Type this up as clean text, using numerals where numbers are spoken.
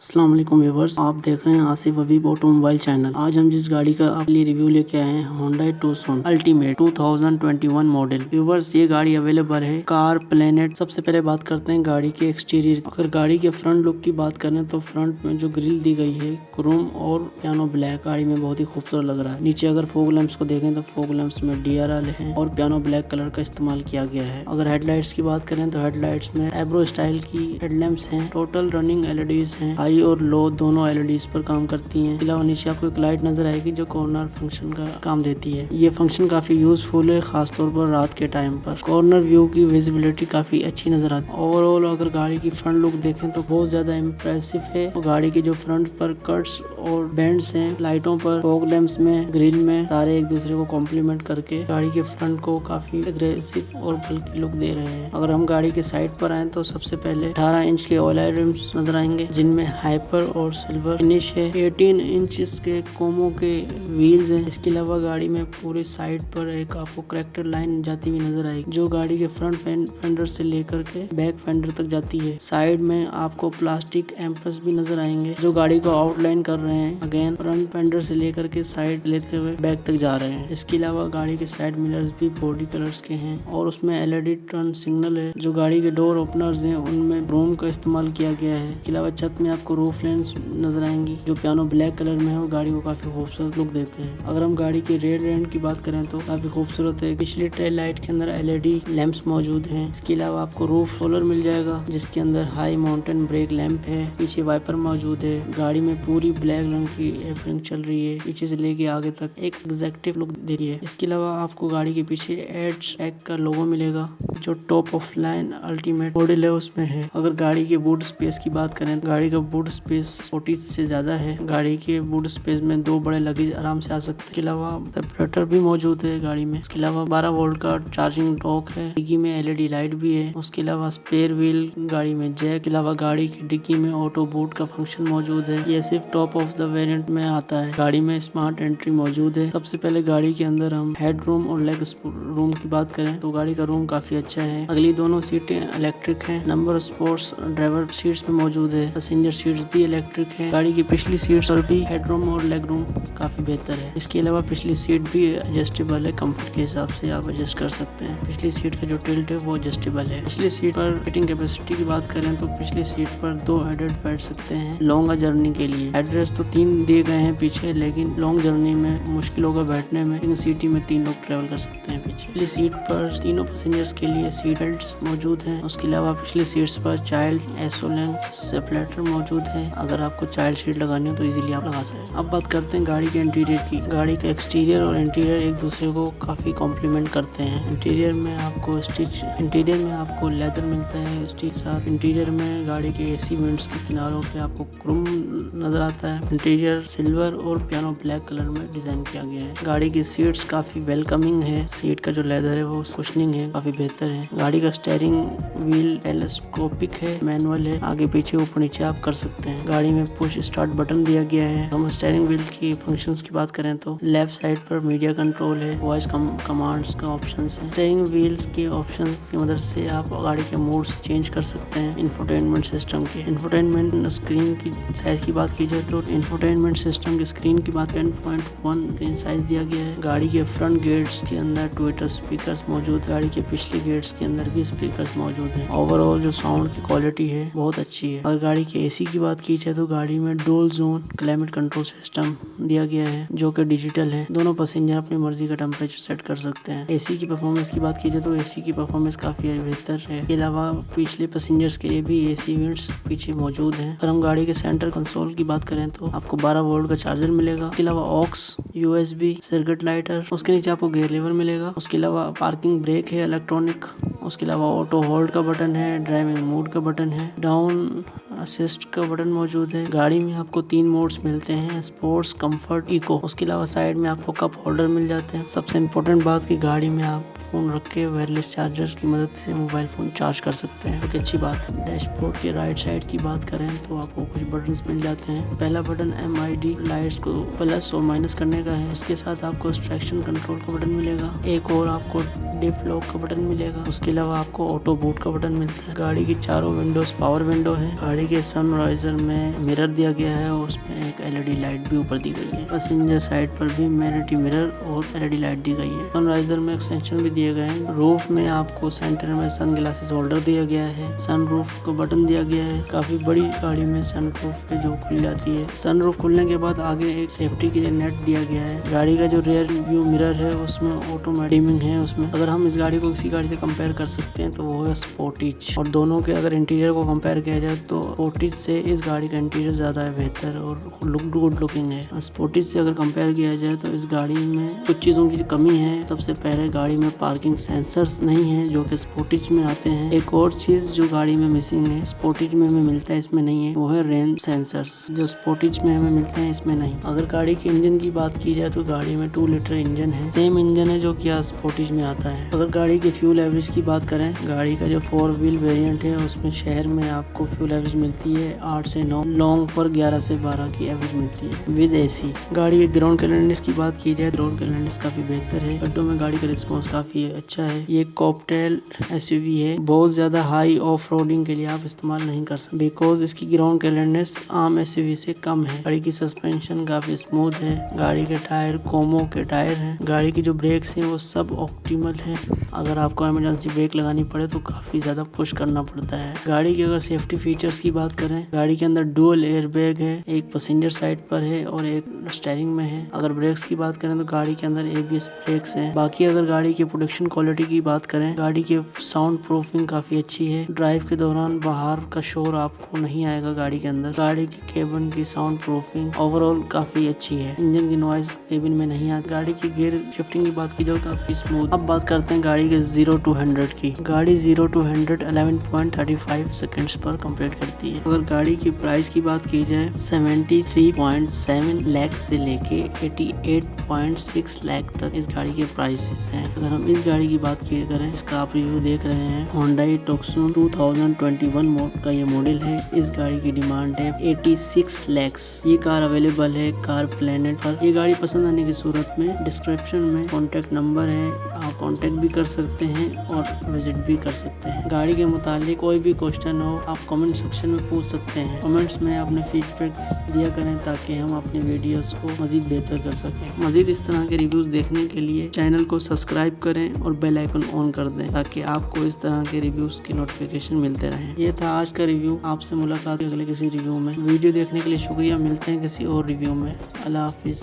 अस्सलाम वालेकुम व्यूअर्स, आप देख रहे हैं आसिफ हबीब ऑटोमोबाइल चैनल। आज हम जिस गाड़ी का आपके लिए रिव्यू लेके आए हैं Hyundai Tucson ultimate 2021 model. Viewers, ये गाड़ी अवेलेबल है कार प्लेनेट। सबसे पहले बात करते हैं गाड़ी के एक्सटीरियर। अगर गाड़ी के फ्रंट लुक की बात करें तो फ्रंट में जो ग्रिल दी गई है क्रोम और पियानो ब्लैक गाड़ी में बहुत ही खूबसूरत लग रहा है। नीचे अगर फोग लैंप्स को देखें तो फोग लैंप्स में DRL है और पियानो ब्लैक कलर का इस्तेमाल किया गया है। अगर हेडलाइट्स की बात करें तो हेडलाइट्स में एब्रो स्टाइल की हेडलैम्प्स हैं। टोटल रनिंग LEDs हैं। हाई और लो दोनों LEDs पर काम करती हैं। इसके अलावा नीचे आपको एक लाइट नजर आएगी जो कॉर्नर फंक्शन का काम देती है। ये फंक्शन काफी यूजफुल है, खासतौर पर रात के टाइम पर। कॉर्नर व्यू की विजिबिलिटी काफी अच्छी नजर आती है। ओवरऑल अगर गाड़ी की फ्रंट लुक देखें तो बहुत ज्यादा इम्प्रेसिव है। तो गाड़ी के जो फ्रंट पर कट्स और बेंड्स हैं, लाइटों पर, फॉग लैंप्स में, ग्रिल में, सारे एक दूसरे को कॉम्प्लीमेंट करके गाड़ी के फ्रंट को काफी अग्रेसिव और बल्कि लुक दे रहे हैं। अगर हम गाड़ी के साइड पर आए तो सबसे पहले 18 इंच के ऑयल रिम्स नजर आएंगे जिनमें हाइपर और सिल्वर फिनिश है। 18 इंच के कोमो के व्हील्स हैं। इसके अलावा गाड़ी में पूरे साइड पर एक आपको करेक्टर लाइन जाती हुई नजर आएगी जो गाड़ी के फ्रंट फेंडर से लेकर के बैक फेंडर तक जाती है। साइड में आपको प्लास्टिक एम्पस भी नजर आएंगे जो गाड़ी को आउटलाइन कर रहे हैं। अगेन फ्रंट फेंडर से लेकर के साइड लेते हुए बैक तक जा रहे हैं। इसके अलावा गाड़ी के साइड मिरर्स भी बॉडी कलर्स के हैं और उसमें LED टर्न सिग्नल है। जो गाड़ी के डोर ओपनर्स हैं उनमें क्रोम का इस्तेमाल किया गया है। इसके अलावा छत में आपको रूफ लेंस नजर आएंगी जो पियानो ब्लैक कलर में है और गाड़ी को काफी खूबसूरत लुक देते हैं। अगर हम गाड़ी के रेयर एंड की बात करें तो काफी खूबसूरत है। पिछली टेल लाइट के अंदर LED लैंप्स मौजूद हैं। इसके अलावा आपको रूफ सोलर मिल जाएगा जिसके अंदर हाई माउंटेन ब्रेक लैंप है। पीछे वाइपर मौजूद है। गाड़ी में पूरी ब्लैक रंग की एयरफ्रेम चल रही है। पीछे से लेके आगे तक एक एग्जैक्टिव लुक दे रही है। इसके अलावा आपको गाड़ी के पीछे एड्स टैग का लोगो मिलेगा जो top of line ultimate model है उसमें है। अगर गाड़ी के बूट स्पेस की बात करें तो गाड़ी का बूट स्पेस 40 से ज्यादा है। गाड़ी के बूट स्पेस में 2 बड़े लगेज आराम से आ सकते हैं। इसके अलावा सेपरेटर भी मौजूद है गाड़ी में। इसके अलावा 12 वोल्ट का चार्जिंग डॉक है। डिग्गी में LED लाइट भी है। उसके अलावा स्पेयर व्हील गाड़ी में जैक। के अलावा गाड़ी की डिग्गी में ऑटो बूट का फंक्शन मौजूद है। यह सिर्फ टॉप ऑफ द वेरिएंट में आता है। गाड़ी में स्मार्ट एंट्री मौजूद है। सबसे पहले गाड़ी के अंदर हम हेड रूम और लेग रूम की बात करें तो गाड़ी का रूम काफी अच्छा है। अगली दोनों सीटें इलेक्ट्रिक हैं। नंबर स्पोर्ट्स ड्राइवर सीट्स में मौजूद है। पैसेंजर सीट्स भी इलेक्ट्रिक है। गाड़ी की पिछली सीट्स पर भी हेडरूम और लेग रूम काफी बेहतर है। इसके अलावा पिछली सीट भी एडजस्टेबल है। कंफर्ट के हिसाब से आप एडजस्ट कर सकते हैं। पिछली सीट का जो टिल्ट है वो एडजस्टेबल है। पिछली सीट पर सीटिंग कैपेसिटी की बात करें तो पिछली सीट पर 2 एडल्ट बैठ सकते हैं लॉन्ग जर्नी के लिए। एड्रेस तो 3 दिए गए हैं पीछे, लेकिन लॉन्ग जर्नी में मुश्किल होगा बैठने में, लेकिन सीटी में 3 लोग ट्रेवल कर सकते हैं पीछे। पिछली सीट पर तीनों पैसेंजर्स के लिए सीट बेल्ट्स मौजूद हैं। उसके अलावा पिछली सीट्स पर चाइल्ड एसोलेंस सेपरेटर मौजूद है। अगर आपको चाइल्ड सीट लगानी हो तो इजीली आप लगा सकते हैं। अब बात करते हैं गाड़ी के इंटीरियर की। गाड़ी का एक्सटीरियर और इंटीरियर एक दूसरे को काफी कॉम्प्लीमेंट करते हैं। इंटीरियर में आपको लेदर मिलता है स्टिच साथ। इंटीरियर में गाड़ी के AC वेंट्स के किनारों पे आपको क्रोम नजर आता है। इंटीरियर सिल्वर और पियानो ब्लैक कलर में डिजाइन किया गया है। गाड़ी की सीट्स काफी वेलकमिंग है। सीट का जो लेदर है वो कुशनिंग है, काफी बेहतर है। गाड़ी का स्टीयरिंग व्हील टेलेस्कोपिक है, मैनुअल है, आगे पीछे ऊपर नीचे आप कर सकते हैं। गाड़ी में पुश स्टार्ट बटन दिया गया है। हम स्टीयरिंग व्हील की फंक्शंस की बात करें तो लेफ्ट साइड पर मीडिया कंट्रोल है, वॉइस कमांड्स का ऑप्शंस है। स्टीयरिंग व्हील्स के ऑप्शंस की मदद से आप गाड़ी के मोड्स चेंज कर सकते हैं। इंफोटेनमेंट सिस्टम के इंफोटेनमेंट स्क्रीन की साइज की बात की जाए तो इंफोटेनमेंट सिस्टम की स्क्रीन की बात करें 0.1 स्क्रीन साइज दिया गया है। गाड़ी के फ्रंट गेट्स के अंदर ट्विटर स्पीकर्स मौजूद। गाड़ी के पिछले गेट्स के अंदर भी स्पीकर्स मौजूद हैं। ओवरऑल जो साउंड की क्वालिटी है बहुत अच्छी है। और गाड़ी के AC की बात की जाए तो गाड़ी में dual zone climate control system दिया गया है जो कि डिजिटल है। दोनों पैसेंजर अपनी मर्जी का टेम्परेचर सेट कर सकते हैं। AC की परफॉर्मेंस की बात की जाए तो AC की परफॉर्मेंस काफी बेहतर है। इसके अलावा पिछले पैसेंजर्स के लिए भी AC वेंट्स पीछे मौजूद हैं। अगर हम गाड़ी के सेंटर कंसोल की बात करें तो आपको 12 वोल्ट का चार्जर मिलेगा। इसके अलावा ऑक्स USB सर्किट लाइटर, उसके नीचे आपको गियर लीवर मिलेगा। उसके अलावा पार्किंग ब्रेक है इलेक्ट्रॉनिक। उसके अलावा ऑटो होल्ड का बटन है, ड्राइविंग मोड का बटन है, डाउन असिस्ट का बटन मौजूद है। गाड़ी में आपको 3 मोड्स मिलते हैं, स्पोर्ट्स, कंफर्ट, इको। उसके अलावा साइड में आपको कप होल्डर मिल जाते हैं। सबसे इम्पोर्टेंट बात की गाड़ी में आप फोन रख के वायरलेस चार्जर्स की मदद से मोबाइल फोन चार्ज कर सकते हैं, एक अच्छी बात है। डैशबोर्ड के राइट साइड की बात करें तो आपको कुछ बटन्स मिल जाते हैं। पहला बटन MID लाइट्स को प्लस और माइनस करने का है। उसके साथ आपको ट्रैक्शन कंट्रोल का बटन मिलेगा। एक और आपको डिफ लॉक का बटन मिलेगा। उसके अलावा आपको ऑटो बूट का बटन मिलता है। गाड़ी की चारों विंडोज पावर विंडो है। गाड़ी गाड़ी के सनराइजर में मिरर दिया गया है और उसमें एक LED लाइट भी ऊपर दी गई है। पैसेंजर साइड पर भी वैनिटी मिरर और LED लाइट दी गई है। सनराइजर में एक्सटेंशन भी दिए गए हैं। रूफ में आपको सेंटर में सन ग्लासेस होल्डर दिया गया है। सन रूफ को बटन दिया गया है। काफी बड़ी गाड़ी में सन रूफ है जो खुल जाती है। सन रूफ खुलने के बाद आगे एक सेफ्टी के लिए नेट दिया गया है। गाड़ी का जो रियर व्यू मिरर है उसमें ऑटोमेटिक डिमिंग है। उसमें अगर हम इस गाड़ी को किसी गाड़ी से कंपेयर कर सकते हैं तो वो है स्पोर्टिज। और दोनों के अगर इंटीरियर को कंपेयर किया जाए तो स्पोर्टिज से इस गाड़ी का इंटीरियर ज्यादा बेहतर और गुड लुकिंग है। स्पोर्टिज से अगर कंपेयर किया जाए तो इस गाड़ी में कुछ चीजों की कमी है। सबसे पहले गाड़ी में पार्किंग सेंसर्स नहीं है जो कि स्पोर्टिज में आते हैं। एक और चीज जो गाड़ी में मिसिंग है, स्पोर्टिज में हमें मिलता है इसमें नहीं है, वो है रेन सेंसर्स जो स्पोर्टिज में हमें मिलते हैं इसमें नहीं। अगर गाड़ी के इंजन की बात की जाए तो गाड़ी में 2 लीटर इंजन है। सेम इंजन है जो कि स्पोर्टिज में आता है। अगर गाड़ी के फ्यूल एवरेज की बात करें, गाड़ी का जो 4 व्हील वेरिएंट है उसमें शहर में आपको फ्यूल एवरेज मिलती है 8 से 9, लॉन्ग पर 11 से 12 की एवरेज मिलती है विद AC। गाड़ी के ग्राउंड क्लियरेंस की बात की जाए, ग्राउंड क्लियरेंस काफी बेहतर है। गड्ढों में गाड़ी का रिस्पॉन्स काफी अच्छा है। ये कॉकटेल SUV है। बहुत ज्यादा हाई ऑफ रोडिंग के लिए आप इस्तेमाल नहीं कर सकते बिकॉज इसकी ग्राउंड क्लियरेंस आम SUV से कम है। गाड़ी की सस्पेंशन काफी स्मूथ है। गाड़ी के टायर कोमो के टायर हैं। गाड़ी की जो ब्रेक्स हैं वो सब ऑप्टिमल है। अगर आपको इमरजेंसी ब्रेक लगानी पड़े तो काफी ज्यादा पुश करना पड़ता है। गाड़ी के अगर सेफ्टी फीचर्स की बात करें, गाड़ी के अंदर डुअल एयर बैग है, एक पैसेंजर साइड पर है और एक स्टीयरिंग में है। अगर ब्रेक्स की बात करें तो गाड़ी के अंदर ABS ब्रेक्स है। बाकी अगर गाड़ी की प्रोडक्शन क्वालिटी की बात करें, गाड़ी की साउंड प्रूफिंग काफी अच्छी है। ड्राइव के दौरान बाहर का शोर आपको नहीं आएगा गाड़ी के अंदर। गाड़ी की केबिन की साउंड प्रूफिंग ओवरऑल काफी अच्छी है। इंजन की नॉइज केबिन में नहीं आती। गाड़ी की गियर शिफ्टिंग की बात की जाए काफी स्मूथ। अब बात करते हैं गाड़ी के 0 to 100 की। गाड़ी 0 to 100 11.35 सेकंड्स पर कंप्लीट करती है। अगर गाड़ी की प्राइस की बात की जाए 73.7 लाख से लेके 88.6 लाख तक इस गाड़ी के प्राइसेस हैं। अगर हम इस गाड़ी की बात किया करें, इसका आप रिव्यू देख रहे हैं, Hyundai Tucson 2021 का ये मॉडल है। इस गाड़ी की डिमांड है 86 लाख। ये कार अवेलेबल है कार प्लेनेट पर। ये गाड़ी पसंद आने की सूरत में डिस्क्रिप्शन में कॉन्टेक्ट नंबर है, आप कॉन्टेक्ट भी कर सकते हैं और विजिट भी कर सकते हैं। गाड़ी के मुतालिक कोई भी क्वेश्चन हो आप कमेंट सेक्शन में पूछ सकते हैं। कमेंट्स में अपने फीडबैक दिया करें ताकि हम अपने वीडियोस को मजीद बेहतर कर सकें। मजीद इस तरह के रिव्यूज देखने के लिए चैनल को सब्सक्राइब करें और बेल आइकन ऑन कर दें ताकि आपको इस तरह के रिव्यूज की नोटिफिकेशन मिलते रहें। ये था आज का रिव्यू। आपसे मुलाकात अगले किसी रिव्यू में। वीडियो देखने के लिए शुक्रिया। मिलते हैं किसी और रिव्यू में। अल्लाह हाफिज।